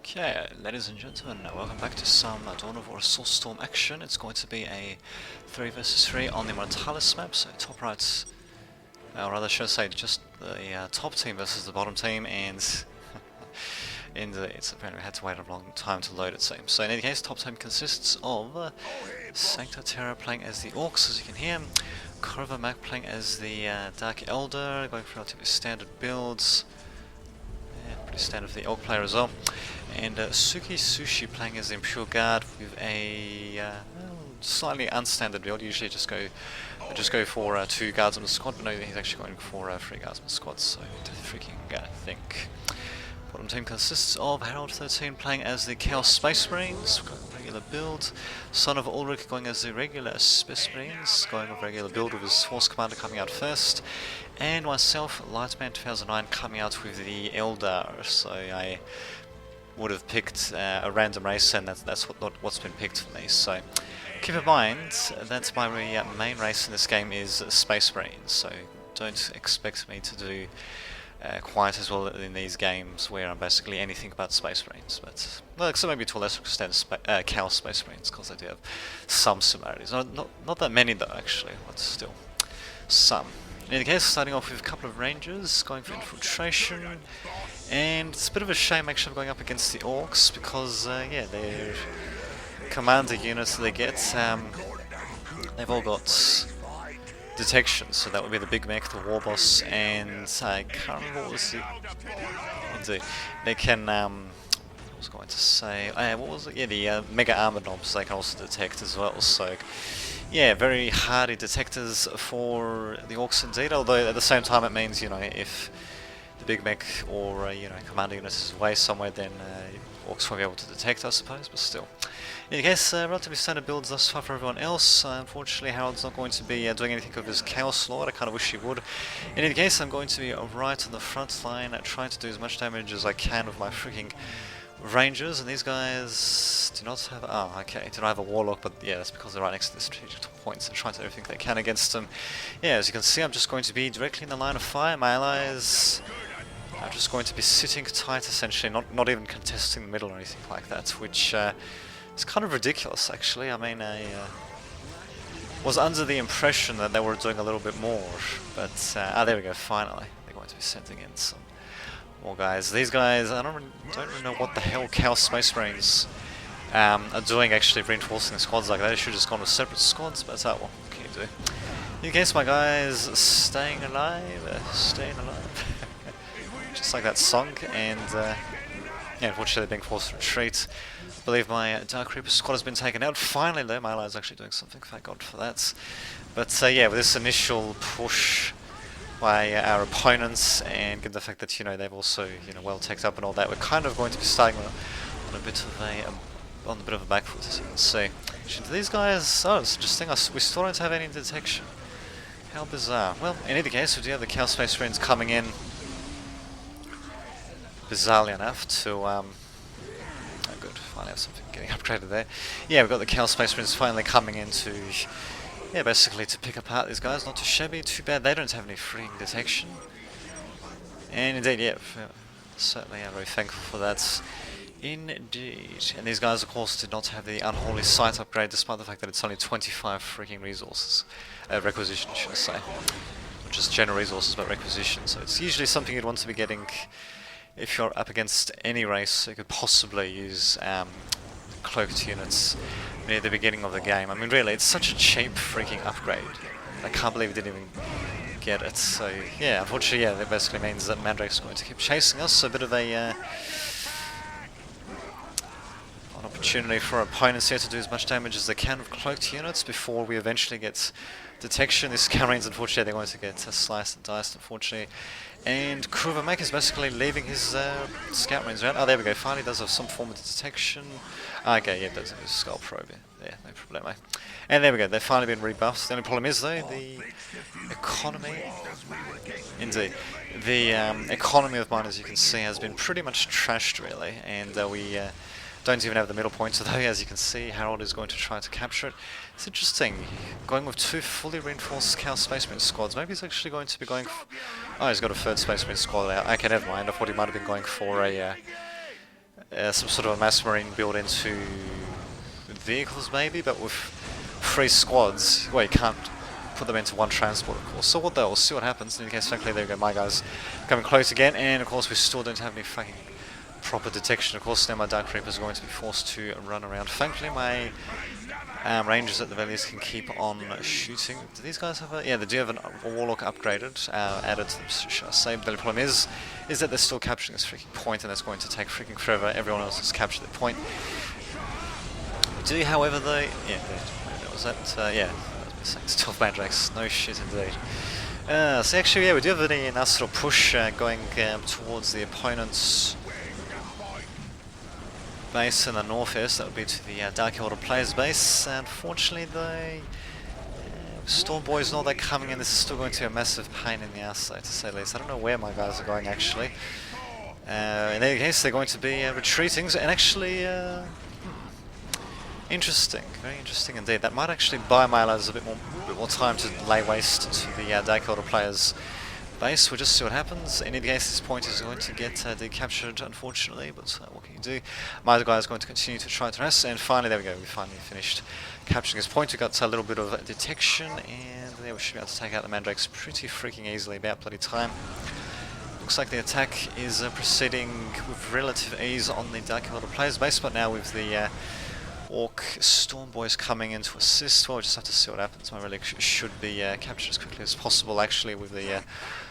Okay, ladies and gentlemen, welcome back to some Dawn of War Soulstorm action. It's going to be a 3 versus 3 on the Mortalis map, so top right, or rather should I say just the top team versus the bottom team, and it's apparently had to wait a long time to load it seems. So in any case, top team consists of Sancta Terra playing as the Orcs, as you can hear, Corva Mac playing as the Dark Elder, going for relatively standard builds. Pretty standard for the Orc player as well. And Suki Sushi playing as the Impure Guard with a slightly unstandard build. Usually just go for 2 guards on the squad, but no, he's actually going for 3 guards on the squad, so freaking think. Bottom team consists of Harold 13 playing as the Chaos Space Marines, going with regular build. Son of Ulrich going as the regular Space Marines, going with regular build with his Force Commander coming out first. And myself, Lightman 2009, coming out with the Elder. So I would have picked a random race, and that's what's been picked for me. So keep in mind that my main race in this game is Space Marines. So don't expect me to do quite as well in these games where I'm basically anything but Space Marines. But well, except maybe to a lesser extent Chaos Space Marines, because they do have some similarities. Not that many though, actually, but still some. In any case, starting off with a couple of Rangers, going for infiltration, and it's a bit of a shame actually going up against the Orcs, because yeah, their commander units that they get, they've all got detection, so that would be the Big Mech, the War Boss, and I can't remember what was it. Indeed, they can, I was going to say, what was it? Yeah, the Mega Armor Knobs they can also detect as well, so yeah, very hardy detectors for the Orcs indeed, although at the same time it means, you know, if the Big Mech or, you know, commander unit is away somewhere, then Orcs won't be able to detect, I suppose, but still. In any case, relatively standard builds thus far for everyone else. Unfortunately, Harold's not going to be doing anything with his Chaos Lord. I kind of wish he would. In any case, I'm going to be right on the front line, trying to do as much damage as I can with my freaking Rangers, and these guys do not have... oh, okay, do not have a Warlock, but yeah, that's because they're right next to the strategic points and trying to do everything they can against them. Yeah, as you can see, I'm just going to be directly in the line of fire. My allies are just going to be sitting tight, essentially, not even contesting the middle or anything like that, which is kind of ridiculous, actually. I mean, I was under the impression that they were doing a little bit more, but... there we go, finally. They're going to be sending in some more guys. These guys, I don't really know what the hell Chaos Space Marines are doing, actually reinforcing the squads like that. They should have just gone with separate squads, but what can you do? In case my guys staying alive, just like that song, and yeah, unfortunately they're being forced to retreat. I believe my Dark Reaper squad has been taken out. Finally though, my allies actually doing something, thank God for that. But yeah, with this initial push by our opponents, and given the fact that, you know, they've also, you know, well teched up and all that, we're kind of going to be starting on a bit of a back foot, as you can see. Actually, these guys, oh, it's interesting, we still don't have any detection. How bizarre. Well, in either case, we do have the Chaos Space Marines coming in, bizarrely enough, to oh good, finally have something getting upgraded there. Yeah, we've got the Chaos Space Marines finally coming in to, yeah, basically to pick apart these guys. Not too shabby, too bad they don't have any freaking detection. And indeed, yeah, certainly I'm very thankful for that. Indeed. And these guys, of course, did not have the Unholy Sight upgrade, despite the fact that it's only 25 freaking resources. Requisition, should I say. Not just general resources, but requisition. So it's usually something you'd want to be getting if you're up against any race. You could possibly use cloaked units near the beginning of the game. I mean, really, it's such a cheap freaking upgrade. I can't believe we didn't even get it. So, yeah, unfortunately, yeah, that basically means that Mandrake's going to keep chasing us. So a bit of a an opportunity for our opponents here to do as much damage as they can with cloaked units before we eventually get detection. These Scout Marines, unfortunately, they're going to get sliced and diced, unfortunately. And Kruvamek is basically leaving his Scout Marines around. Oh, there we go. Finally does have some form of detection. Okay, yeah, it does have his Skull Probe. Yeah, no problemo. And there we go. They've finally been rebuffed. The only problem is, though, the economy... Indeed. The economy of mine, as you can see, has been pretty much trashed, really. And we don't even have the middle point, although, as you can see, Harold is going to try to capture it. It's interesting, going with 2 fully reinforced Chaos Space Marine squads. Maybe he's actually going to be going... oh, he's got a 3rd Space Marine squad out. Okay, never mind. I thought he might have been going for a some sort of a mass marine build into vehicles maybe, but with 3 squads, well, you can't put them into one transport, of course. So we'll see what happens. In any case, frankly, there we go, my guys coming close again, and of course we still don't have any fucking proper detection. Of course, now my Dark Reapers are going to be forced to run around. Thankfully, my Rangers at the very least can keep on shooting. Do these guys have a... Yeah, they do have a Warlock upgraded, added to them, shall I say. But the problem is that they're still capturing this freaking point, and that's going to take freaking forever. Everyone else has captured their point. Do, however, though... Yeah, that was that. Yeah, that was 12 Mandrakes. No shit, indeed. So actually, yeah, we do have a nice little push going towards the opponent's base in the northeast. That would be to the Dark Elder players' base. Unfortunately, though, Storm Boys know they're coming in. This is still going to be a massive pain in the ass, though, to say the least. I don't know where my guys are going, actually. In any case, they're going to be retreating, and actually... interesting, very interesting indeed. That might actually buy my lads a bit more time to lay waste to the Dark Elder players' base. We'll just see what happens. In any case, this point is going to get decaptured, unfortunately, but what can you do? My guy is going to continue to try to harass, and finally, there we go, we finally finished capturing this point. We got a little bit of detection, and there we should be able to take out the Mandrakes pretty freaking easily, about bloody time. Looks like the attack is proceeding with relative ease on the Dark Elder players' base, but now with the Orc Storm Boys coming in to assist, well, we'll just have to see what happens. My relic should be captured as quickly as possible, actually, with the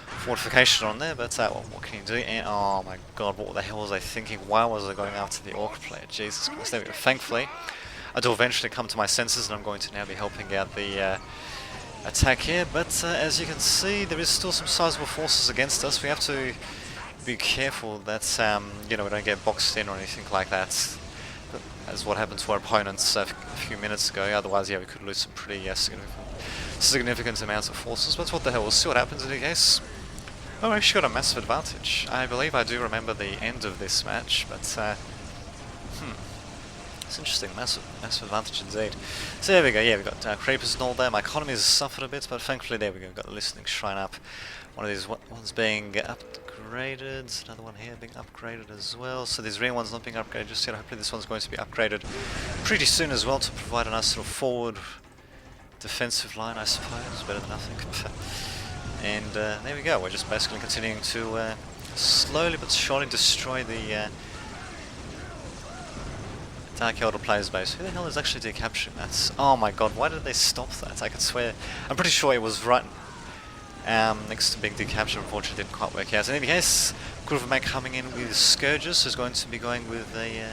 fortification on there, but what can you do? And, oh my god, what the hell was I thinking? Why was I going after the Orc player? Jesus Christ, there we go. Thankfully, I do eventually come to my senses, and I'm going to now be helping out the attack here, but as you can see, there is still some sizable forces against us. We have to be careful that, you know, we don't get boxed in or anything like that, as what happened to our opponents a few minutes ago. Otherwise, yeah, we could lose some pretty significant amounts of forces, but what the hell, we'll see what happens in any case. Oh, I actually got a massive advantage. I believe I do remember the end of this match, but it's interesting, massive advantage indeed. So there we go, yeah, we've got Dark Reapers and all there. My economy has suffered a bit, but thankfully there we go, we've got the Listening Shrine up. One of these ones being upgraded, another one here being upgraded as well. So these rare ones not being upgraded just yet. Hopefully this one's going to be upgraded pretty soon as well to provide a nice little forward defensive line, I suppose. Better than nothing. And there we go, we're just basically continuing to slowly but surely destroy the Dark Elder players' base. Who the hell is actually decapturing that? Oh my god, why did they stop that? I could swear. I'm pretty sure it was right next to big decapture. Unfortunately didn't quite work out. In any case, Kurvamak coming in with Scourges, who's going to be going with a,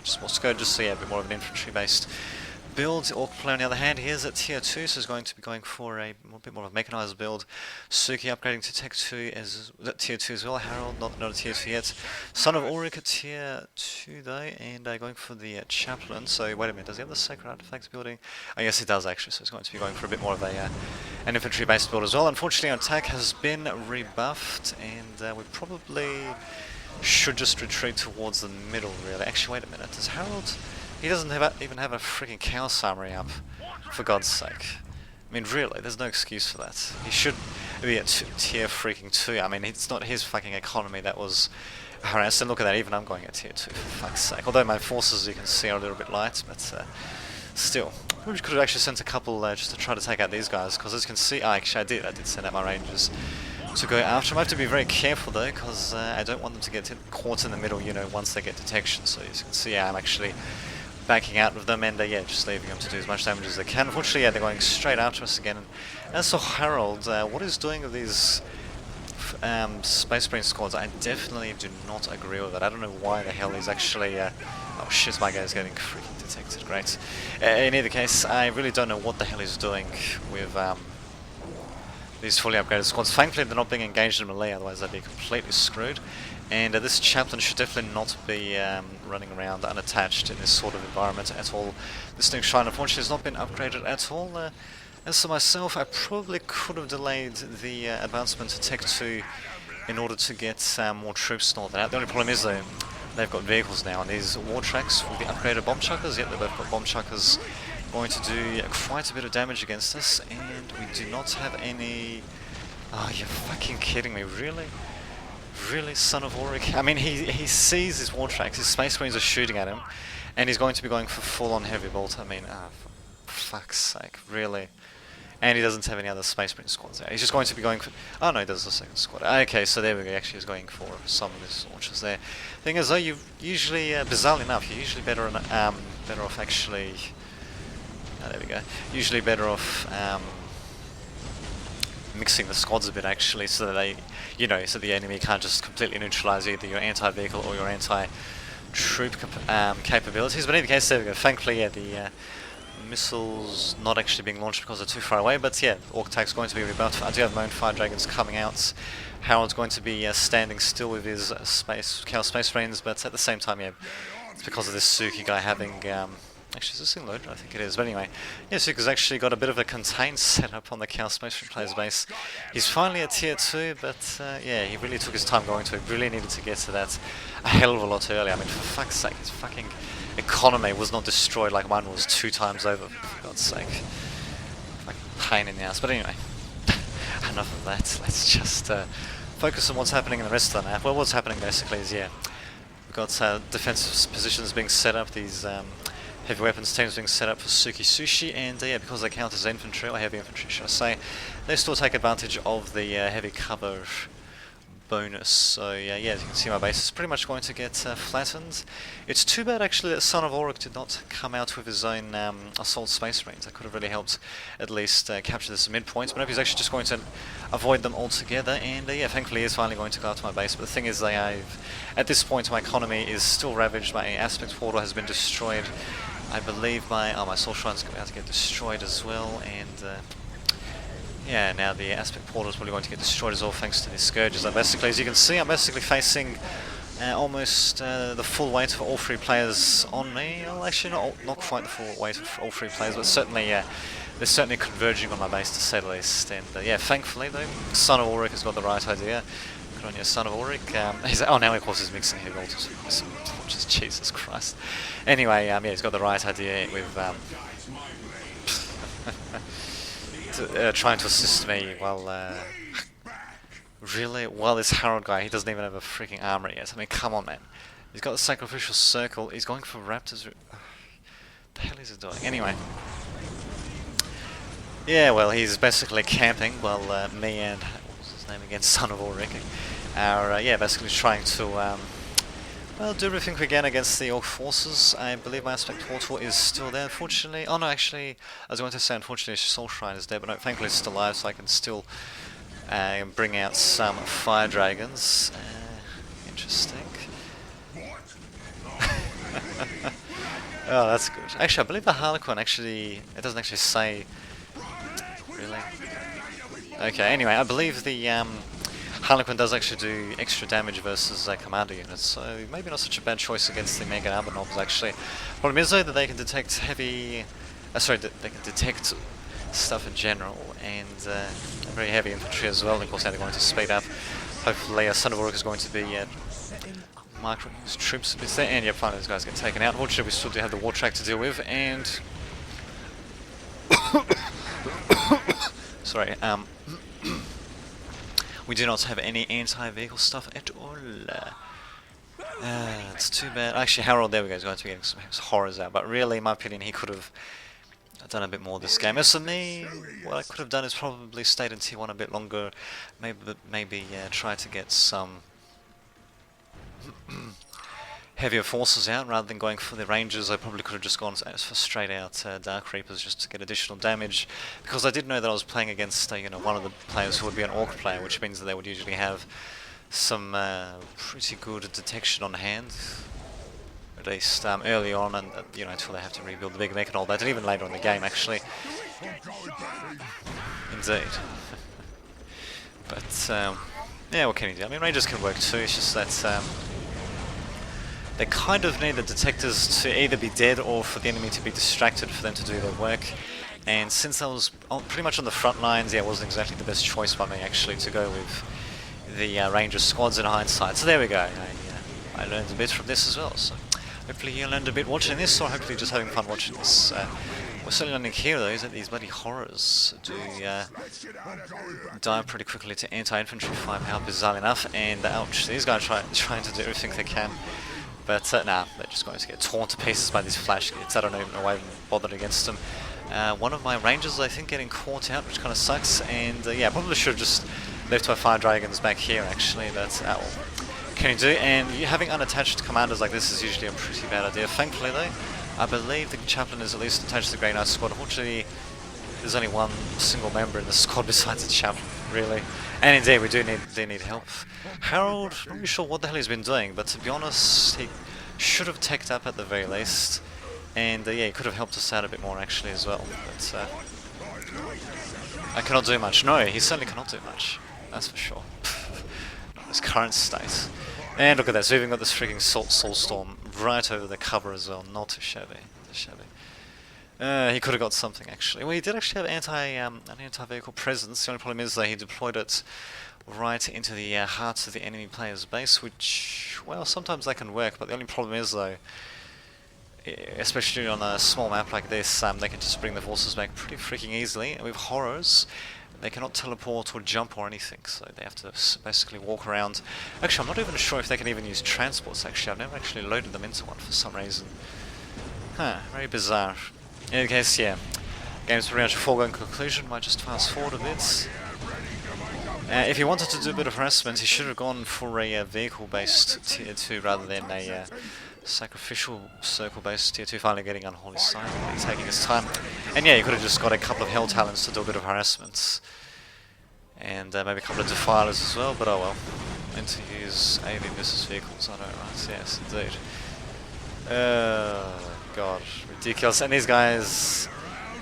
just more Scourges, so yeah, a bit more of an infantry based build. The Orc player on the other hand, he is at tier 2, so he's going to be going for a bit more of a mechanized build. Suki upgrading to tech 2 as tier 2 as well. Harold not a tier 2 yet. Son of Ulrich at tier 2 though, and going for the chaplain. So wait a minute, does he have the sacred artifacts building? Oh yes, he does actually. So he's going to be going for a bit more of a an infantry based build as well. Unfortunately, our attack has been rebuffed, and we probably should just retreat towards the middle. Really, actually, wait a minute. Does Harold? He doesn't even have a freaking Chaos Armory up, for God's sake. I mean, really, there's no excuse for that. He should be at tier freaking 2. I mean, it's not his fucking economy that was harassed. And look at that, even I'm going at tier 2, for fuck's sake. Although my forces, you can see, are a little bit light, but still. We could have actually sent a couple just to try to take out these guys, because as you can see, actually I did send out my Rangers to go after them. I have to be very careful though, because I don't want them to get caught in the middle, you know, once they get detection. So as you can see, I'm actually backing out with them, and yeah, just leaving them to do as much damage as they can. Unfortunately, yeah, they're going straight after us again. And as for Harold, what he's doing with these Space Marine squads, I definitely do not agree with it. I don't know why the hell he's actually... oh shit, my guy's getting freaking detected, great. In either case, I really don't know what the hell he's doing with these fully upgraded squads. Thankfully, they're not being engaged in melee, otherwise they'd be completely screwed. And this chaplain should definitely not be running around unattached in this sort of environment at all. This new shrine, unfortunately, has not been upgraded at all. As for myself, I probably could have delayed the advancement to Tech 2 in order to get more troops and all that. The only problem is, though, they've got vehicles now, and these war tracks with the upgraded bomb chuckers, yet they've both got bomb chuckers going to do quite a bit of damage against us, and we do not have any... Oh, you're fucking kidding me, really? Really, Son of Auric? I mean, he sees his war tracks, his space marines are shooting at him, and he's going to be going for full-on heavy bolt. I mean, for fuck's sake, really? And he doesn't have any other space marine squads there. He's just going to be going for... Oh no, he does the second squad. Okay, so there we go, actually he's going for some of his launches there. Thing is though, you usually, bizarrely enough, you're usually better off actually... Oh, there we go. Usually better off, mixing the squads a bit actually, so that they, you know, so the enemy can't just completely neutralize either your anti-vehicle or your anti-troop capabilities. But in any case, there we go. Thankfully, yeah, the missiles not actually being launched because they're too far away. But yeah, Orc Attack's going to be rebuffed. I do have my own Fire Dragons coming out. Harold's going to be standing still with his Chaos Space Marines, but at the same time, yeah, it's because of this Suki guy having... Actually, is this thing loaded? I think it is. But anyway, yeah, Suka's actually got a bit of a contained setup on the Chaos Space Marine player's base. He's finally at tier 2, but yeah, he really took his time going to it. Really needed to get to that a hell of a lot earlier. I mean, for fuck's sake, his fucking economy was not destroyed like mine was 2 times over, for God's sake. Fucking pain in the ass. But anyway, enough of that. Let's just focus on what's happening in the rest of the map. Well, what's happening basically is, yeah, we've got defensive positions being set up, these heavy weapons teams being set up for Suki Sushi, and yeah, because they count as infantry, or heavy infantry should I say, they still take advantage of the heavy cover bonus. So yeah, as you can see, my base is pretty much going to get flattened. It's too bad actually that Son of Auric did not come out with his own assault space marines. That could have really helped at least capture this midpoint, but he's actually just going to avoid them altogether, and yeah, thankfully he's finally going to go out to my base. But the thing is, at this point my economy is still ravaged. My aspect portal has been destroyed. I believe my Soul Shrine's about to get destroyed as well, and yeah, now the aspect portal is probably going to get destroyed as well thanks to the scourges. Basically, as you can see, I'm basically facing almost the full weight of all 3 players on me. Well, actually not quite the full weight of all 3 players, but certainly, yeah, they're certainly converging on my base to say the least. And yeah, thankfully though, Son of Auric has got the right idea. Good on you, Son of Auric. Now of course he's mixing heavy bolters with some torches. Jesus Christ. Anyway, yeah, he's got the right idea with trying to assist me while really, while this Harold guy, he doesn't even have a freaking armor yet. I mean, come on, man. He's got the Sacrificial Circle. He's going for Raptors. The hell is he doing? Anyway. Yeah, well, he's basically camping while me and, what was his name again, Son of Auric, are, yeah, basically trying to, well, do everything we can against the Orc forces. I believe my aspect portal is still there, unfortunately. Oh no, actually, I was going to say, unfortunately, Soul Shrine is dead, but no, thankfully it's still alive, so I can still bring out some Fire Dragons. Interesting. Oh, that's good. Actually, I believe the Harlequin actually, it doesn't actually say... Really? Okay, anyway, I believe the Harlequin does actually do extra damage versus commander units, so maybe not such a bad choice against the Mega Arbonobs actually. Problem is though that they can detect heavy... they can detect stuff in general, and very heavy infantry as well. And of course now they're going to speed up. Hopefully Son of Auric is going to be microing his troops a bit there, and yeah, finally those guys get taken out. Unfortunately we still do have the war track to deal with, and... Sorry, we do not have any anti-vehicle stuff at all. It's too bad. Actually, Harold, there we go, is going to be getting some horrors out, but really, in my opinion, he could have done a bit more this game. As for me, what I could have done is probably stayed in tier 1 a bit longer, maybe try to get some heavier forces out rather than going for the Rangers. I probably could have just gone for straight out Dark Reapers just to get additional damage, because I did know that I was playing against one of the players who would be an Orc player, which means that they would usually have some pretty good detection on hand, at least early on, and until they have to rebuild the big mech and all that, and even later in the game actually. Indeed. But yeah, what can you do? I mean, Rangers can work too. It's just that they kind of need the detectors to either be dead or for the enemy to be distracted for them to do their work. And since I was pretty much on the front lines, yeah, it wasn't exactly the best choice by me actually to go with the Ranger squads in hindsight. So there we go. I learned a bit from this as well. So Hopefully you learned a bit watching this, or hopefully just having fun watching this. We're certainly learning here though is that these bloody horrors do die pretty quickly to anti-infantry firepower, bizarrely enough, and ouch, these guys trying to do everything they can. But nah, they're just going to get torn to pieces by these flash kits. I don't even know why I even bothered against them. One of my rangers, I think, getting caught out, which kind of sucks, and yeah, probably should have just left my fire dragons back here actually, but well, can you do? And having unattached commanders like this is usually a pretty bad idea. Thankfully though, I believe the chaplain is at least attached to the Grey Knight squad. Unfortunately, there's only one single member in the squad besides the chaplain, really. And indeed, we do need help. Harold, not really sure what the hell he's been doing, but to be honest, he should have teched up at the very least. And yeah, he could have helped us out a bit more actually as well. But I cannot do much. No, he certainly cannot do much. That's for sure. Not in his current state. And look at that, so we've even got this freaking Soulstorm right over the cover as well. Not too shabby. Not too shabby. He could have got something actually. Well, he did actually have an anti-vehicle presence. The only problem is that he deployed it right into the hearts of the enemy player's base, which, well, sometimes that can work, but the only problem is though, especially on a small map like this, they can just bring the forces back pretty freaking easily. And with horrors, they cannot teleport or jump or anything, so they have to basically walk around. Actually, I'm not even sure if they can even use transports, actually. I've never actually loaded them into one for some reason. Huh, very bizarre. In any case, yeah, game's pretty much a foregone conclusion. Might just fast forward a bit. If he wanted to do a bit of harassment, he should have gone for a vehicle-based tier 2 rather than a sacrificial circle-based tier 2, finally getting Unholy Sign, taking his time. And yeah, you could have just got a couple of Hell Talons to do a bit of harassment. And maybe a couple of Defilers as well, but oh well. And to use AV versus vehicles, I know, right? Yes, indeed. God, ridiculous. And these guys,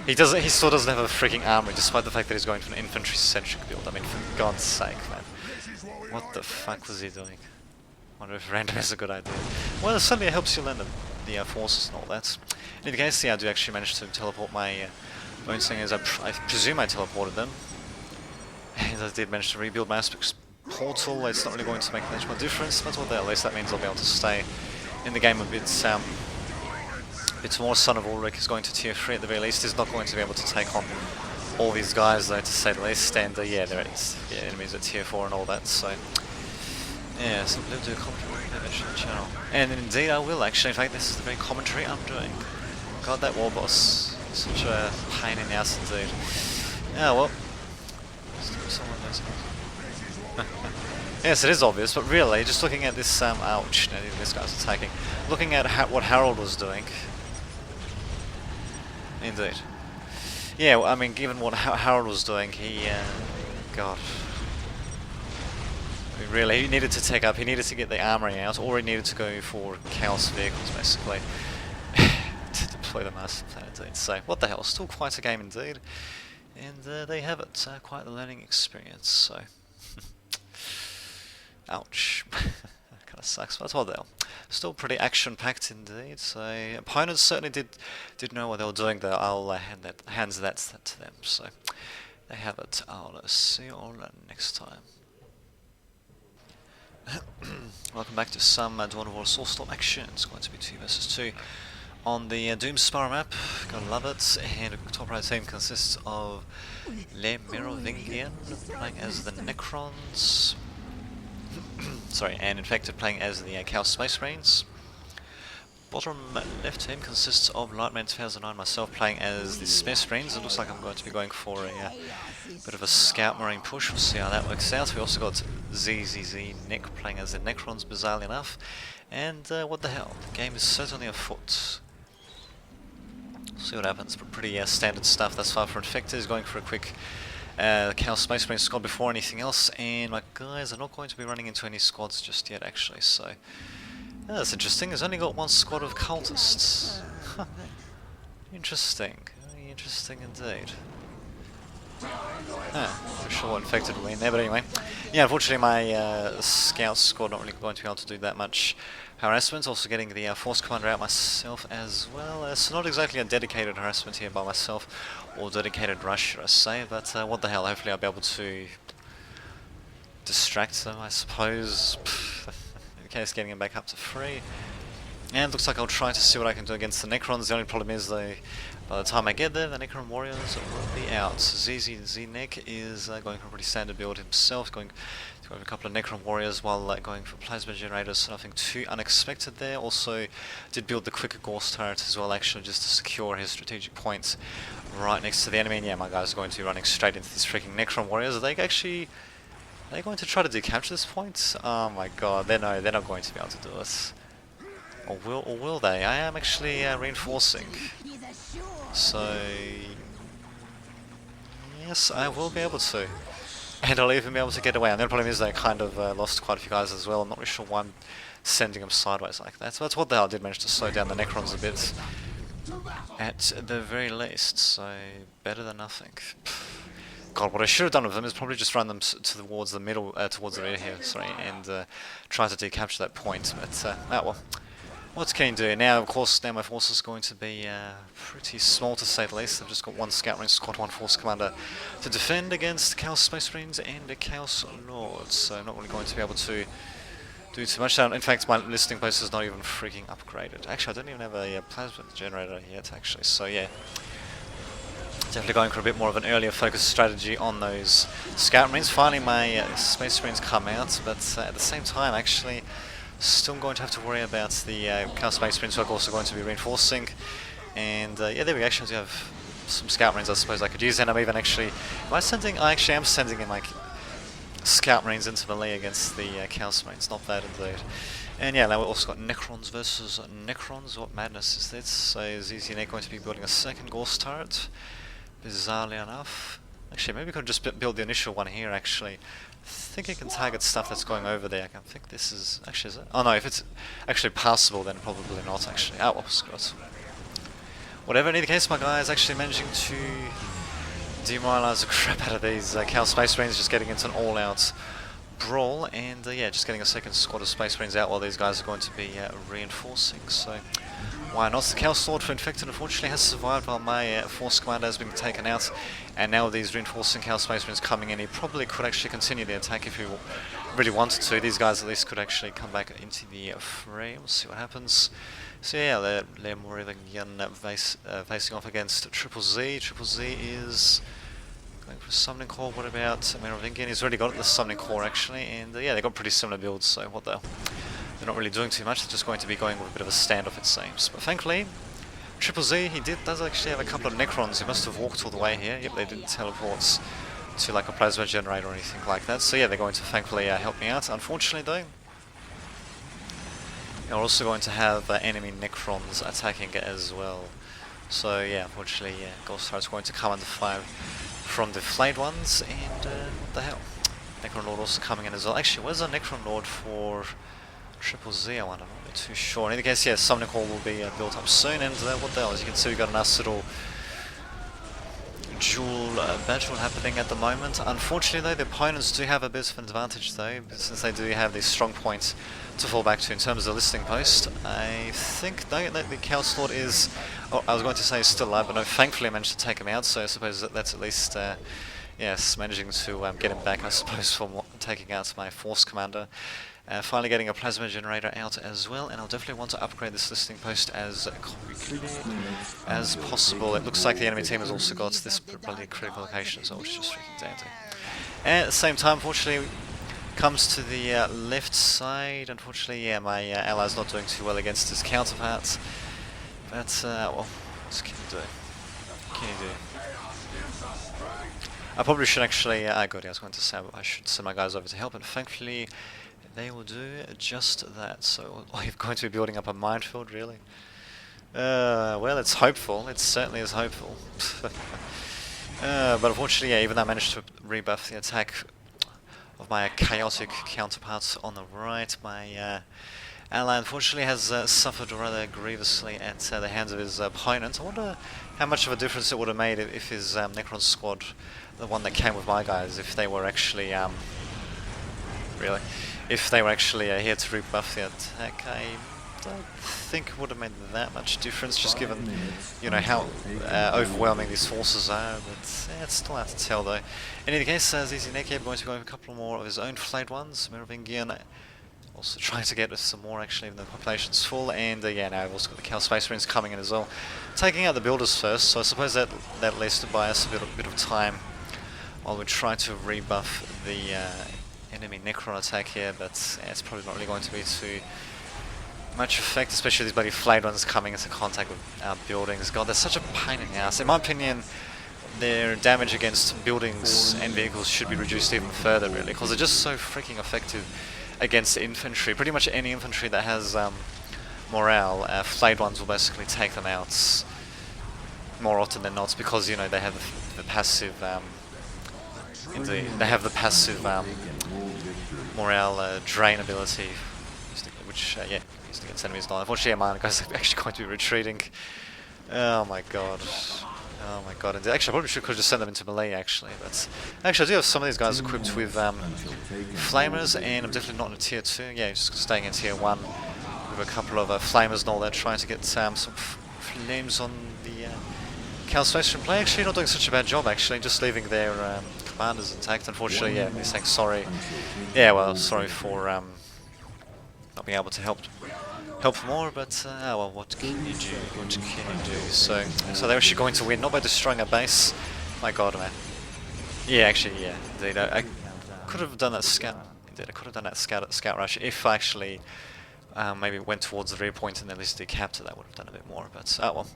he still doesn't have a freaking armory, despite the fact that he's going for an infantry-centric build. I mean, for God's sake, man. What the fuck was he doing? Wonder if random is a good idea. Well, it certainly helps you learn the forces and all that. In any case, yeah, I do actually manage to teleport my Bone Singers. I presume I teleported them. And I did manage to rebuild my Aspect's portal. It's not really going to make much more difference, but at least that means I'll be able to stay in the game a bit more. Son of Ulrich is going to tier 3 at the very least. He's not going to be able to take on all these guys though, to say the least. And yeah, there it is. Yeah, enemies at tier 4 and all that, so... Yeah, so we'll do a commentary on the channel. And indeed I will actually, in fact this is the very commentary I'm doing. God, that war boss, such a pain in the ass indeed. Yeah, well. Yes, it is obvious, but really, just looking at this, ouch, no, this guy's attacking. Looking at what Harold was doing. Indeed. Yeah, well, I mean, given what Harold was doing, he, God. Really, he needed to take up, he needed to get the armory out, or he needed to go for Chaos vehicles, basically, to deploy the master plan, indeed. So, what the hell, still quite a game indeed, and there you have it, quite the learning experience, so, ouch, kind of sucks, but what the hell, still pretty action-packed indeed, so, opponents certainly did know what they were doing though. I'll hand that to them, so, they have it. I'll see you all next time. Welcome back to some Dawn of War Soulstorm action. It's going to be 2 versus 2 on the Doomspire map. Gotta love it. And the top right team consists of Le Merovingian playing as the Necrons. Sorry, and Infected playing as the Chaos Space Marines. Bottom left team consists of Lightman 2009, myself playing as the Space Marines. It looks like I'm going to be going for a bit of a Scout Marine push. We'll see how that works out. We also got ZZZ Nick playing as the Necrons, bizarrely enough. And what the hell, the game is certainly afoot. See what happens, but pretty standard stuff thus far for Infected. He's going for a quick Chaos Space Marine squad before anything else. And my guys are not going to be running into any squads just yet, actually, so... Yeah, that's interesting. He's only got one squad of cultists. Interesting. Very interesting indeed. Not sure what Infected will win there, but anyway. Yeah, unfortunately my scout squad not really going to be able to do that much harassment. Also getting the force commander out myself as well. It's not exactly a dedicated harassment here by myself, or dedicated rush should I say, but what the hell, hopefully I'll be able to distract them, I suppose. In case getting him back up to 3. And looks like I'll try to see what I can do against the Necrons. The only problem is, though, by the time I get there, the Necron Warriors will be out. Z-Neck is going for a pretty standard build himself, going to go with a couple of Necron Warriors while going for Plasma Generators, so nothing too unexpected there. Also did build the quicker Gauss turret as well, actually, just to secure his strategic points right next to the enemy. And yeah, my guys are going to be running straight into these freaking Necron Warriors. Are they going to try to decapture this point? Oh my god, they're not going to be able to do it. Or will they? I am actually reinforcing. So yes, I will be able to. And I'll even be able to get away. And the problem is they kind of lost quite a few guys as well. I'm not really sure why I'm sending them sideways like that. So that's what they are. I did manage to slow down the Necrons a bit. At the very least. So better than nothing. God, what I should have done with them is probably just run them towards the middle, towards the rear here, sorry, and try to decapture that point. But, well. What can you do? Now, of course, now my force is going to be pretty small to say the least. I've just got one Scout Marine Squad 1 Force Commander to defend against Chaos Space Marines and the Chaos Lords, so I'm not really going to be able to do too much. In fact, my listing post is not even freaking upgraded. Actually, I don't even have a Plasma Generator yet, actually, so yeah. Definitely going for a bit more of an earlier focus strategy on those Scout Marines. Finally, my Space Marines come out, but at the same time, actually, still going to have to worry about the Chaos Space Marines, who are also going to be reinforcing. And yeah, there we actually have some Scout Marines I suppose I could use, and I'm even actually... I actually am sending in like Scout Marines into melee against the Chaos Marines, not bad indeed. And yeah, now we've also got Necrons versus Necrons. What madness is this? So is Z-Neck going to be building a second Gauss turret? Bizarrely enough. Actually, maybe we could just build the initial one here, actually. I think it can target stuff that's going over there. I can think this is... Actually, is it? Oh no, if it's actually passable, then probably not, actually. Oh, well, screw it. Whatever, in either case, my guy is actually managing to demoralize the crap out of these Chaos Space Marines, just getting into an all-out brawl, and yeah, just getting a second squad of Space Marines out while these guys are going to be reinforcing, so... Why not? The Chaos Lord for Infected unfortunately has survived while my Force Commander has been taken out, and now with these reinforcing Chaos Space Marines coming in, he probably could actually continue the attack if he really wanted to. These guys at least could actually come back into the fray. We'll see what happens. So yeah, they're more than facing off against Triple Z. Triple Z is going for Summoning Core. What about Merovingian? He's already got the Summoning Core actually, and yeah, they've got pretty similar builds, so what the hell. They're not really doing too much, they're just going to be going with a bit of a standoff, it seems. But thankfully, Triple Z, he does actually have a couple of Necrons. He must have walked all the way here. Yep, they didn't teleport to like a Plasma Generator or anything like that. So yeah, they're going to thankfully help me out. Unfortunately though, they're also going to have enemy Necrons attacking as well. So yeah, unfortunately, Ghost Heart's going to come under fire from the flayed ones, and what the hell? Necron Lord also coming in as well. Actually, where's the Necron Lord for Triple Z, I wonder, I'm not really too sure. In any case, yeah, Summoning Core will be built up soon, and what the hell, as you can see, we've got a nice little dual battle happening at the moment. Unfortunately though, the opponents do have a bit of an advantage though, since they do have these strong points to fall back to in terms of the listing post. I think though that the Chaos Lord is, oh, I was going to say still alive, but no, thankfully I managed to take him out, so I suppose that's at least, yes, managing to get him back, I suppose, for taking out my Force Commander. Finally getting a Plasma Generator out as well, and I'll definitely want to upgrade this listing post as quickly as possible. It looks like the enemy team has also got this bloody critical location as well, which is just freaking dandy. And at the same time, unfortunately, comes to the left side. Unfortunately, yeah, my ally's not doing too well against his counterparts. But, well, what can you do? What can you do? I probably should actually, good, I was going to say I should send my guys over to help, and thankfully they will do just that. So you're going to be building up a minefield, really? Well, it's hopeful. It certainly is hopeful. But unfortunately, yeah, even though I managed to rebuff the attack of my chaotic counterparts on the right, my ally unfortunately has suffered rather grievously at the hands of his opponent. I wonder how much of a difference it would have made if his Necron squad, the one that came with my guys, if they were actually really, if they were actually here to rebuff the attack. I don't think it would have made that much difference, just given, you know, how overwhelming these forces are, but yeah, it's still hard to tell though. In any case, ZZ Neck going to go with a couple more of his own flayed ones. Merovingian Also trying to get some more actually, even though the population's full, and yeah, now we've also got the Chaos Space Marines coming in as well. Taking out the builders first, so I suppose that at least to buy us a bit of time while we try to rebuff the enemy Necron attack here, but yeah, it's probably not really going to be too much effect, especially these bloody flayed ones coming into contact with our buildings. God, they're such a pain in the ass. In my opinion, their damage against buildings and vehicles should be reduced even further, really, because they're just so freaking effective against infantry. Pretty much any infantry that has morale, flayed ones will basically take them out more often than not, because, you know, they have the passive morale drain ability, which yeah, used against enemies. Unfortunately, my guys are actually going to be retreating. Oh my god. Oh my god, indeed. Actually, I probably could just send them into melee, actually. But actually, I do have some of these guys equipped with flamers, and I'm definitely not in a tier 2. Yeah, just staying in tier 1 with a couple of flamers and all that, trying to get some flames on the Chaos Space Marine play. Actually, not doing such a bad job, actually, just leaving their commanders intact. Unfortunately, yeah, they're saying sorry. Yeah, well, sorry for not being able to help more, but oh well, what can you do? What can you do? So they're actually going to win, not by destroying a base. My god, man. Yeah, actually, yeah, indeed. I could have done that scout. Indeed, I could have done that scout rush if I actually maybe went towards the rear point and at least decapped it. That would have done a bit more. But oh well.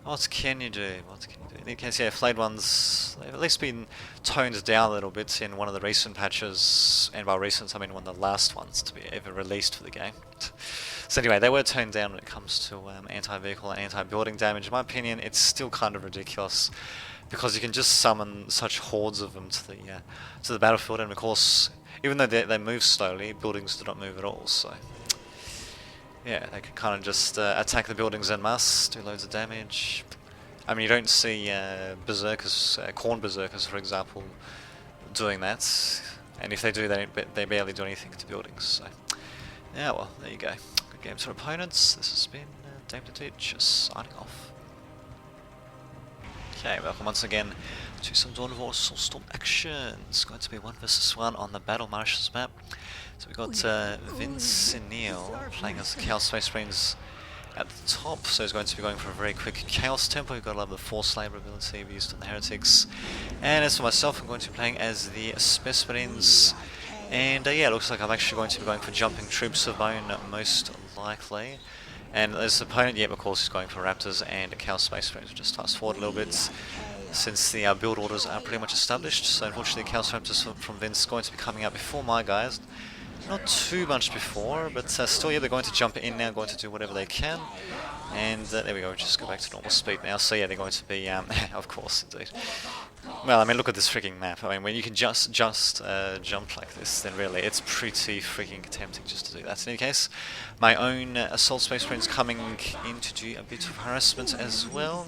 What can you do? What can you do? In any case, yeah, flayed ones, they've at least been toned down a little bit in one of the recent patches, and by recent I mean one of the last ones to be ever released for the game. So anyway, they were toned down when it comes to anti-vehicle and anti-building damage. In my opinion, it's still kind of ridiculous, because you can just summon such hordes of them to the battlefield, and of course, even though they move slowly, buildings do not move at all, so yeah, they can kind of just attack the buildings en masse, do loads of damage. I mean, you don't see berserkers, corn berserkers, for example, doing that. And if they do, they barely do anything to buildings. So, yeah, well, there you go. Good games for opponents. This has been Dame the Teach, signing off. Okay, welcome once again to some Dawn of War Soulstorm action. It's going to be 1 versus 1 on the Battle Marshes map. So we've got Vince and Neil playing as the Chaos Space Marines at the top, so he's going to be going for a very quick Chaos tempo. We've got a lot of the Force Labor ability we used on the Heretics. And as for myself, I'm going to be playing as the Space Marines. And yeah, it looks like I'm actually going to be going for Jumping Troops of Bone, most likely. And as opponent, yeah, of course, he's going for Raptors and Chaos Space Marines. We'll just fast forward a little bit, since the build orders are pretty much established. So unfortunately, Chaos Raptors from Vince is going to be coming out before my guys. Not too much before, but still, yeah, they're going to jump in now, going to do whatever they can. And there we go, just go back to normal speed now. So yeah, they're going to be, of course, indeed. Well, I mean, look at this freaking map. I mean, when you can just jump like this, then really, it's pretty freaking tempting just to do that. In any case, my own Assault Space Marines coming in to do a bit of harassment as well.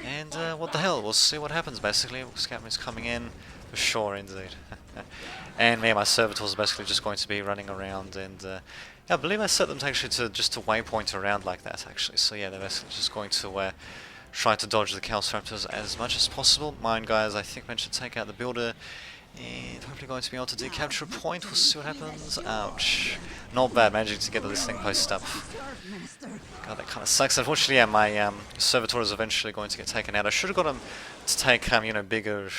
And what the hell, we'll see what happens, basically. Scout Marines coming in, for sure, indeed. And yeah, my servitors are basically just going to be running around, and yeah, I believe I set them to actually to waypoint around like that, actually. So yeah, they're basically just going to try to dodge the Chaos Raptors as much as possible. Mine guys, I think, managed to take out the builder, and hopefully going to be able to decapture a point. We'll see what happens. Ouch. Not bad, managing to get this thing posted up. God, that kind of sucks. Unfortunately, yeah, my servitor is eventually going to get taken out. I should have got him to take, you know, bigger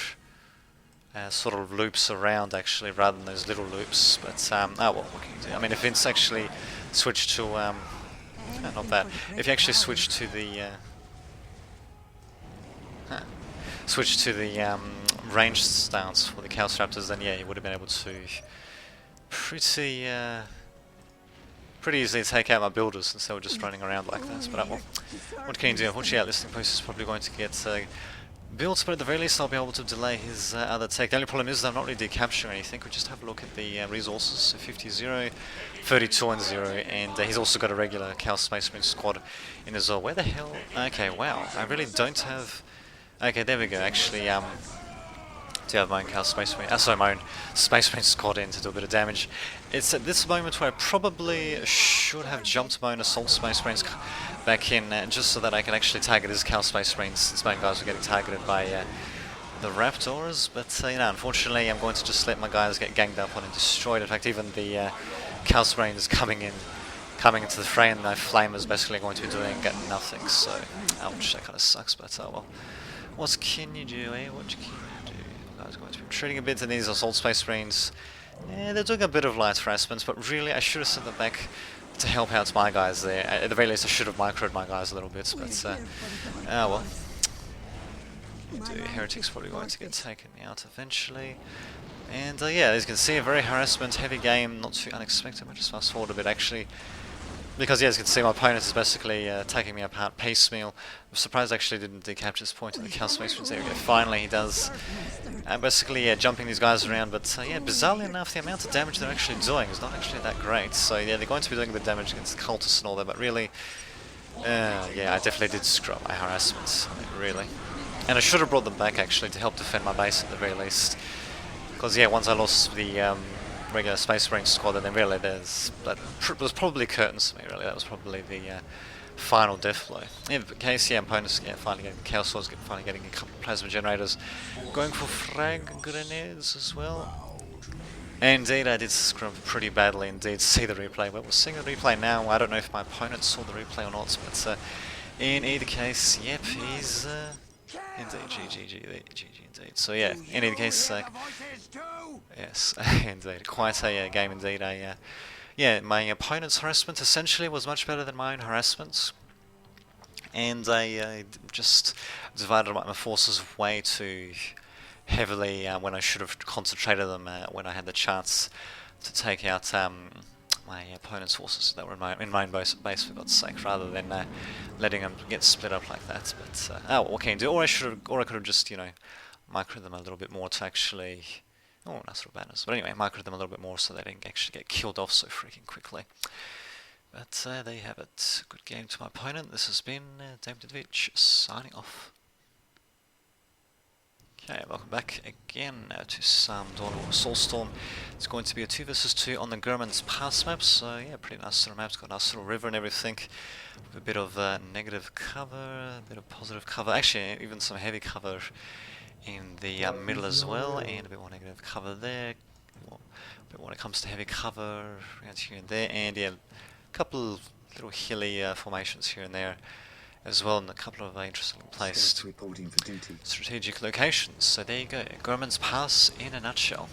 sort of loops around, actually, rather than those little loops. But oh well, what can you do? I mean, if Vince actually switched to not bad. If you actually switched to the range stance for the Chaos Raptors, then yeah, you would have been able to pretty easily take out my builders instead of just running around like this. But well, what can you do? Unfortunately, our listing post is probably going to get built, but at the very least I'll be able to delay his other take. The only problem is that I'm not really decapturing anything. We just have a look at the resources. So 50, 0, 32 and 0, and he's also got a regular Chaos Space Marine squad in as well. Where the hell? Okay, wow, I really don't have... Okay, there we go, actually, do have my own Chaos Space Marine, sorry, my own Space Marine squad in to do a bit of damage. It's at this moment where I probably should have jumped my own Assault Space Marines back in, just so that I can actually target his Chaos Space Marines, since my guys were getting targeted by the Raptors. But you know, unfortunately, I'm going to just let my guys get ganged up on and destroyed. In fact, even the Chaos Marines coming into the fray, and my Flame is basically going to be doing nothing. So, ouch, that kind of sucks. But oh well. What can you do, eh? What can you do? I was going to be retreating a bit, and these Assault Space Marines. Yeah, they're doing a bit of light harassment, but really I should have sent them back to help out my guys there. At the very least I should have microed my guys a little bit, but oh well. The Heretic's probably going to get taken out eventually. And yeah, as you can see, a very harassment heavy game, not too unexpected. I'll just fast forward a bit actually. Because yeah, as you can see, my opponent is basically taking me apart piecemeal. I'm surprised I actually didn't decapture this point in the Chaos Space Marines area. Finally he does. Basically jumping these guys around, but yeah, bizarrely enough, the amount of damage they're actually doing is not actually that great. So yeah, they're going to be doing a bit of damage against cultists and all that, but really, yeah, I definitely did screw up my harassment, really. And I should have brought them back actually to help defend my base at the very least. Because yeah, once I lost the regular Space Marine squad, then really that was probably curtains for me, really. That was probably the final death blow. In case, yeah, opponents finally getting Chaos Swords, finally getting a couple of plasma generators, going for frag grenades as well. And indeed, I did screw up pretty badly indeed. See the replay. Well, we're seeing the replay now. I don't know if my opponent saw the replay or not, but in either case, yep, he's indeed GG indeed. So yeah, in either case, yes, indeed, quite a game indeed. Yeah, my opponent's harassment essentially was much better than my own harassment, and I just divided my forces way too heavily when I should have concentrated them when I had the chance to take out my opponent's forces that were in my own base, for God's sake, rather than letting them get split up like that. But oh, what can you do? Or I could have just, you know, microed them a little bit more to actually. Oh, nice little banners. But anyway, microed them a little bit more so they didn't actually get killed off so freaking quickly. But there you have it. Good game to my opponent. This has been David signing off. Okay, welcome back again to some Dawn of Soulstorm. It's going to be a 2 vs 2 on the Gurman's Pass map, so yeah, pretty nice little map. It's got a nice little river and everything. With a bit of negative cover, a bit of positive cover, actually even some heavy cover in the middle as well, and a bit more negative cover there. A bit more when it comes to heavy cover around here and there, and yeah, a couple of little hilly formations here and there as well, and a couple of interestingly placed strategic locations. So there you go, Gurman's Pass in a nutshell.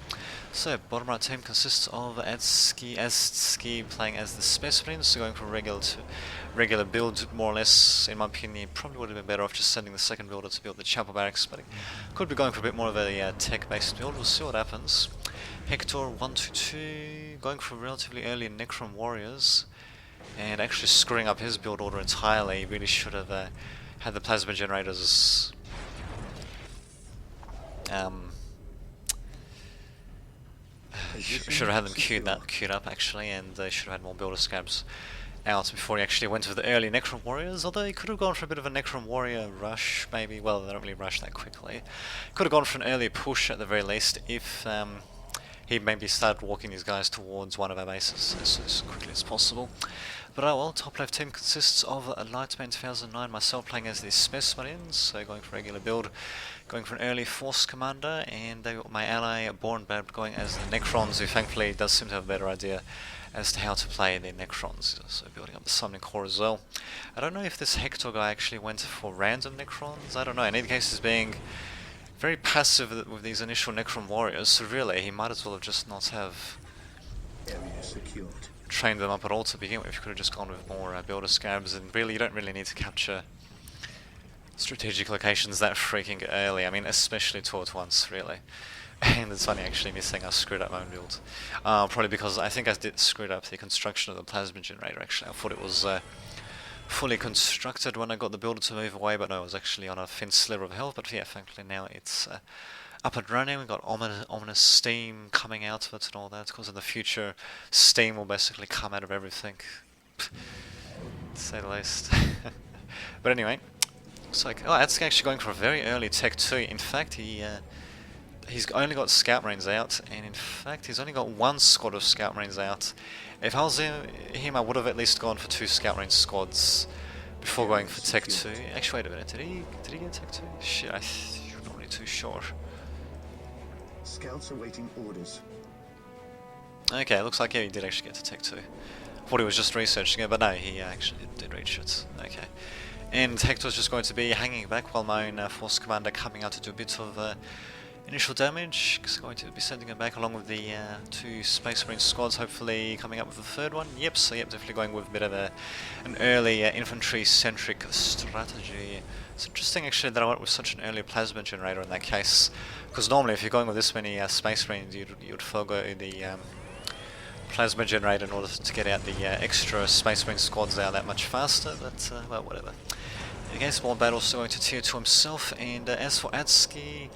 So bottom right team consists of Aztski playing as the Specimens, so going from regular build, more or less. In my opinion, probably would have been better off just sending the second builder to build the chapel barracks, but it could be going for a bit more of a tech-based build. We'll see what happens. Hector 122 going for relatively early Necron warriors, and actually screwing up his build order entirely. He really should have had the plasma generators should have had them queued up actually, and they should have had more builder scabs out before he actually went with the early Necron warriors. Although he could have gone for a bit of a Necron warrior rush, maybe. Well, they don't really rush that quickly. Could have gone for an early push at the very least if he maybe started walking these guys towards one of our bases as quickly as possible. But oh well, top left team consists of Lightman 2009, myself playing as the Specimens, so going for regular build, going for an early Force Commander, and my ally Born Bab going as the Necrons, who thankfully does seem to have a better idea as to how to play the Necrons, so building up the Summoning Core as well. I don't know if this Hector guy actually went for random Necrons, I don't know. In either case, he's being very passive with these initial Necron warriors, so really he might as well have just not have trained them up at all to begin with. You could have just gone with more builder scabs, and really you don't really need to capture strategic locations that freaking early. I mean, especially two at once, really. And it's funny actually missing I screwed up my own build. Probably because I think I did screw up the construction of the plasma generator actually. I thought it was fully constructed when I got the builder to move away, but no, it was actually on a thin sliver of health. But yeah, thankfully now it's up and running. We've got ominous steam coming out of it and all that, because in the future steam will basically come out of everything, to say the least. But anyway, it's like, oh, that's actually going for a very early Tech 2. In fact, he's only got Scout Marines out, and in fact he's only got one squad of Scout Marines out. If I was him, I would have at least gone for 2 Scout Marine squads before going for Tech 2. Actually, wait a minute, did he get Tech 2? Shit, I'm not really too sure. Scouts awaiting orders. Okay, looks like yeah, he did actually get to Tech 2. Thought he was just researching it, but no, he actually did reach it. Okay. And Hector's just going to be hanging back while my own Force Commander coming out to do a bit of initial damage. He's going to be sending him back along with the 2 Space Marine squads, hopefully coming up with the 3rd one. Yep, so yep, definitely going with a bit of an early infantry-centric strategy. It's interesting actually that I went with such an early plasma generator in that case, because normally if you're going with this many Space Marines, you'd forgo the plasma generator in order to get out the extra Space Marine squads out that much faster, but well, whatever. Again, Small Bat also going to tier 2 himself, and as for Atsuki,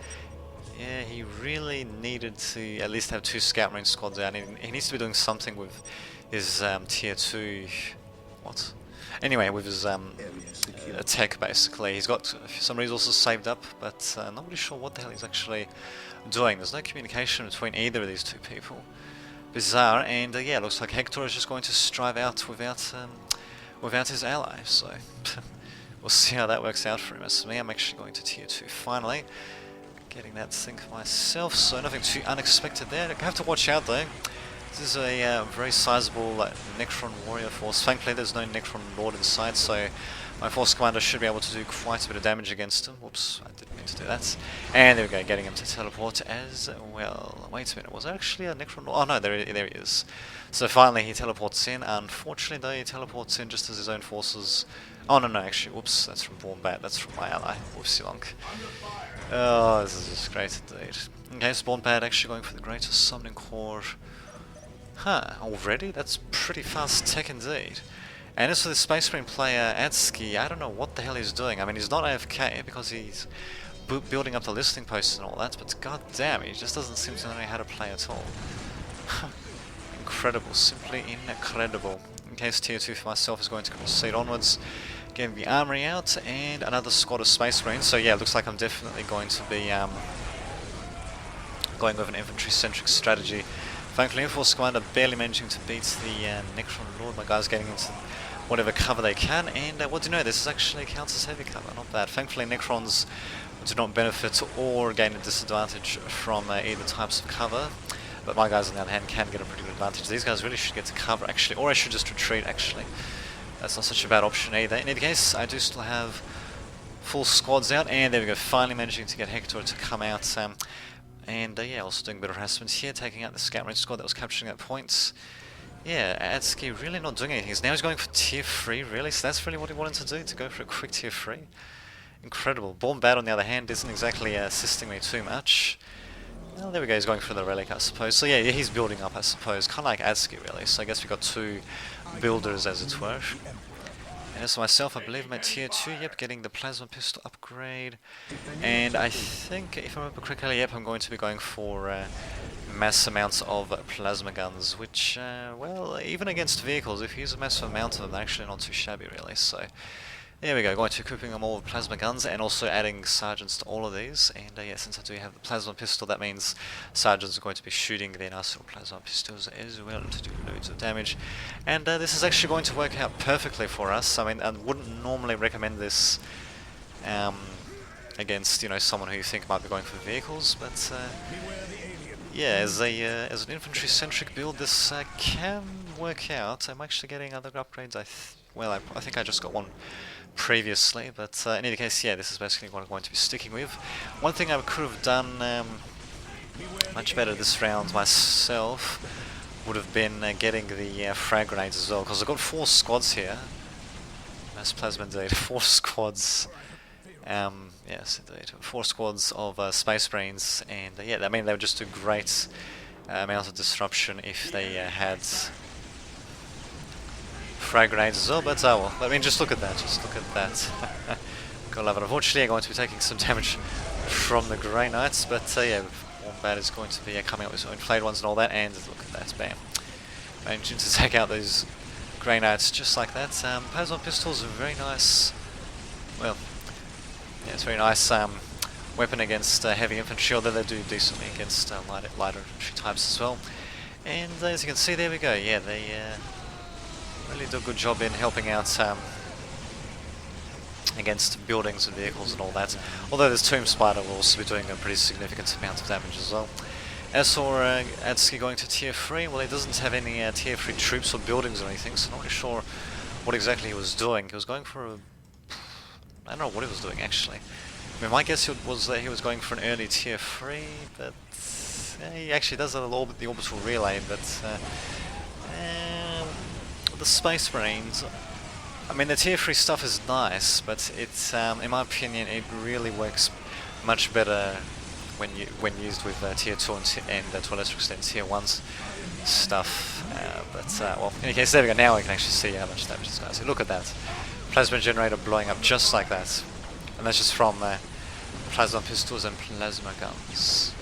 yeah, he really needed to at least have 2 Scout Marine squads out. He needs to be doing something with his tier 2... what? Anyway, with his tech basically. He's got some resources saved up, but not really sure what the hell he's actually doing. There's no communication between either of these 2 people. Bizarre, and yeah, looks like Hector is just going to strive out without his ally, so we'll see how that works out for him. As for me, I'm actually going to tier 2 finally. Getting that sync myself, so nothing too unexpected there. I have to watch out though. This is a very sizable Necron warrior force. Thankfully there's no Necron Lord inside, so my Force Commander should be able to do quite a bit of damage against him. Whoops, I didn't mean to do that. And there we go, getting him to teleport as well. Wait a minute, was there actually a Necron Lord? Oh no, there he is. So finally he teleports in. Unfortunately though, he teleports in just as his own forces... Oh no, actually, whoops, that's from Born Bat, that's from my ally. Whoopsie lonk. Oh, this is just great indeed. Okay, Spawn Pad actually going for the Greater Summoning Core. Huh, already? That's pretty fast tech indeed. And as for the Space Marine player, Atsuki, I don't know what the hell he's doing. I mean, he's not AFK because he's building up the listing posts and all that, but god damn, he just doesn't seem to know how to play at all. Incredible, simply incredible. In case tier 2 for myself is going to proceed onwards. Getting the armory out, and another squad of Space Marines, so yeah, looks like I'm definitely going to be going with an infantry-centric strategy. Thankfully, Force Commander barely managing to beat the Necron Lord. My guys getting into whatever cover they can, and what do you know, this is actually counts as heavy cover, not bad. Thankfully, Necrons do not benefit or gain a disadvantage from either types of cover, but my guys on the other hand can get a pretty good advantage. These guys really should get to cover, actually, or I should just retreat, actually. That's not such a bad option either. In any case, I do still have full squads out, and there we go, finally managing to get Hector to come out. And yeah, also doing a bit of harassment here, taking out the Scout Marine squad that was capturing that point. Yeah, Atsuki really not doing anything. Now he's going for tier 3, really? So that's really what he wanted to do, to go for a quick tier 3? Incredible. Born Bad, on the other hand, isn't exactly assisting me too much. Well, there we go, he's going for the relic, I suppose. So yeah, he's building up, I suppose. Kind of like Atsuki, really. So I guess we got 2 builders, as it were. And as for myself, I believe my tier 2, yep, getting the plasma pistol upgrade. And I think, if I remember correctly, yep, I'm going to be going for mass amounts of plasma guns, which, well, even against vehicles, if you use a massive amount of them, they're actually not too shabby, really. So there we go, going to equipping them all with plasma guns and also adding sergeants to all of these. And yeah, since I do have the plasma pistol, that means sergeants are going to be shooting their nice little plasma pistols as well to do loads of damage. And this is actually going to work out perfectly for us. I mean, I wouldn't normally recommend this against, you know, someone who you think might be going for vehicles, but yeah, as an infantry-centric build, this can work out. I'm actually getting other upgrades. I think I just got one previously, but in any case, yeah, this is basically what I'm going to be sticking with. One thing I could have done much better this round myself would have been getting the frag grenades as well, because I've got 4 squads here. Mass plasma indeed, 4 squads. Yes, indeed, 4 squads of Space Marines, and yeah, I mean, they would just do great amount of disruption if they had frag grenades as well, but well, I mean, just look at that, Gotta love it. Unfortunately, I'm going to be taking some damage from the Grey Knights, but yeah, Wombat is going to be coming up with his own flayed ones and all that, and look at that, bam. Managing to take out those Grey Knights just like that. Plasma pistols are very nice, well, yeah, it's a very nice weapon against heavy infantry, although they do decently against lighter infantry types as well. And as you can see, there we go, yeah, they really do a good job in helping out against buildings and vehicles and all that. Although this Tomb Spider will also be doing a pretty significant amount of damage as well. Asor Adski going to tier 3. Well, he doesn't have any tier 3 troops or buildings or anything, so not really sure what exactly he was doing. He was going for a... I don't know what he was doing actually. I mean, my guess was that he was going for an early tier 3, but he actually does the orbital relay, but the Space Marines, I mean, the tier 3 stuff is nice, but it's, in my opinion, it really works much better when used with tier 2 and to a lesser extent tier 1's stuff. Well, in any case, there we go. Now we can actually see how much damage this guy's. Look at that. Plasma generator blowing up just like that. And that's just from plasma pistols and plasma guns.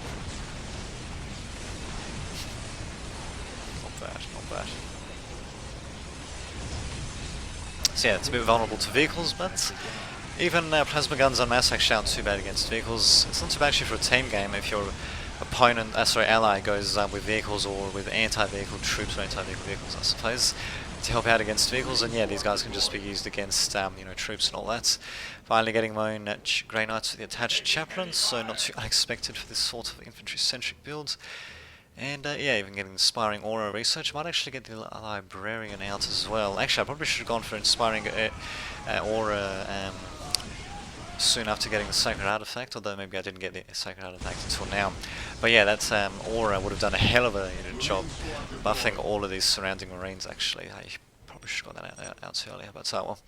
Not bad, not bad. So yeah, it's a bit vulnerable to vehicles, but even plasma guns on mass actually aren't too bad against vehicles. It's not too bad actually for a team game if your opponent, ally goes with vehicles or with anti-vehicle troops or anti-vehicle vehicles, I suppose, to help out against vehicles. And yeah, these guys can just be used against troops and all that. Finally getting my own Grey Knights with the attached chaplains, so not too unexpected for this sort of infantry-centric build. And yeah, even getting Inspiring Aura Research. Might actually get the Librarian out as well. Actually, I probably should have gone for Inspiring Aura soon after getting the Sacred Artifact, although maybe I didn't get the Sacred Artifact until now. But yeah, that Aura would have done a hell of a job buffing all of these surrounding Marines, actually. I probably should have got that out earlier, but well.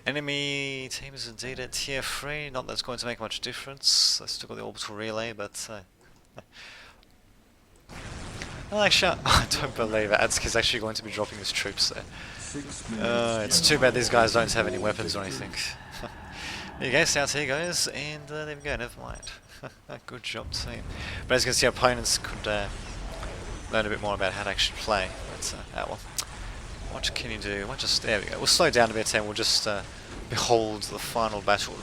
Enemy team is indeed at tier 3, not that it's going to make much difference. I still got the Orbital Relay, but... well, actually, I don't believe it. Adski's actually going to be dropping his troops there. It's too bad these guys don't have any weapons or anything. There you go, see how he goes, and there we go, never mind. Good job, team. But as you can see, opponents could learn a bit more about how to actually play. But, well, what can you do? What just, there we go. We'll slow down a bit and we'll just behold the final battle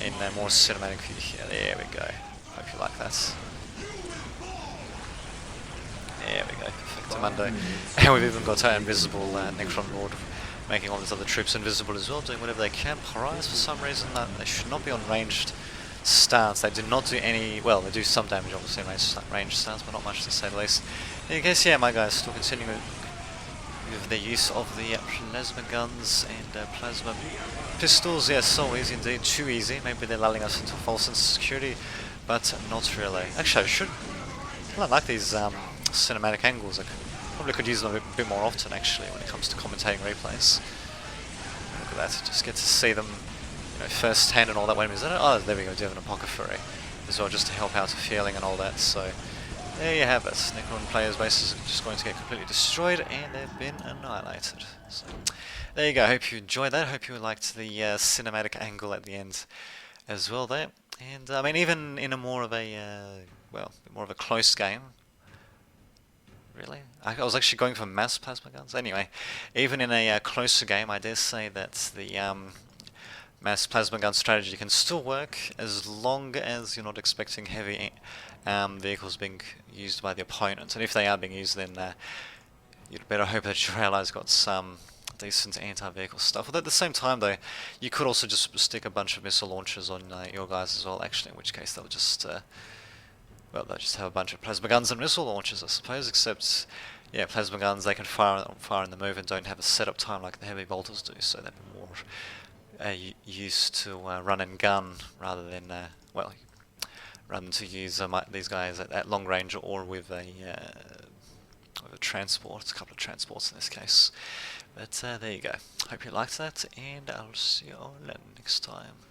in a more cinematic view here. There we go. Hope you like that. There we go, perfectamundo. And we've even got our invisible Necron Lord making all these other troops invisible as well, doing whatever they can. Pariahs, for some reason, they should not be on ranged stance. They do not do any, well, they do some damage obviously in ranged stance, but not much to say the least. In case, yeah, my guys still continuing with the use of the plasma guns and plasma pistols. Yeah, so easy indeed, too easy. Maybe they're lulling us into a false sense of security, but not really. Actually, I like these cinematic angles. I probably could use them a bit more often actually when it comes to commentating replays. Look at that, just get to see them first hand and all that. Wait a minute, is that it? Oh, there we go, do have an Apothecary as well, just to help out the feeling and all that. So there you have it. Necron players' bases are just going to get completely destroyed and they've been annihilated. So there you go, hope you enjoyed that. Hope you liked the cinematic angle at the end as well there. And I mean, even in a more of a more of a close game. Really? I was actually going for mass plasma guns. Anyway, even in a closer game, I dare say that the mass plasma gun strategy can still work as long as you're not expecting heavy vehicles being used by the opponent. And if they are being used, then you'd better hope that your allies got some decent anti-vehicle stuff. But at the same time, though, you could also just stick a bunch of missile launchers on your guys as well, actually, in which case they'll just... well, they just have a bunch of plasma guns and missile launchers, I suppose, except, yeah, plasma guns, they can fire in the move and don't have a setup time like the heavy bolters do, so they're more used to run and gun rather than, rather than to use these guys at long range or with a transport, a couple of transports in this case. But there you go. Hope you liked that, and I'll see you all next time.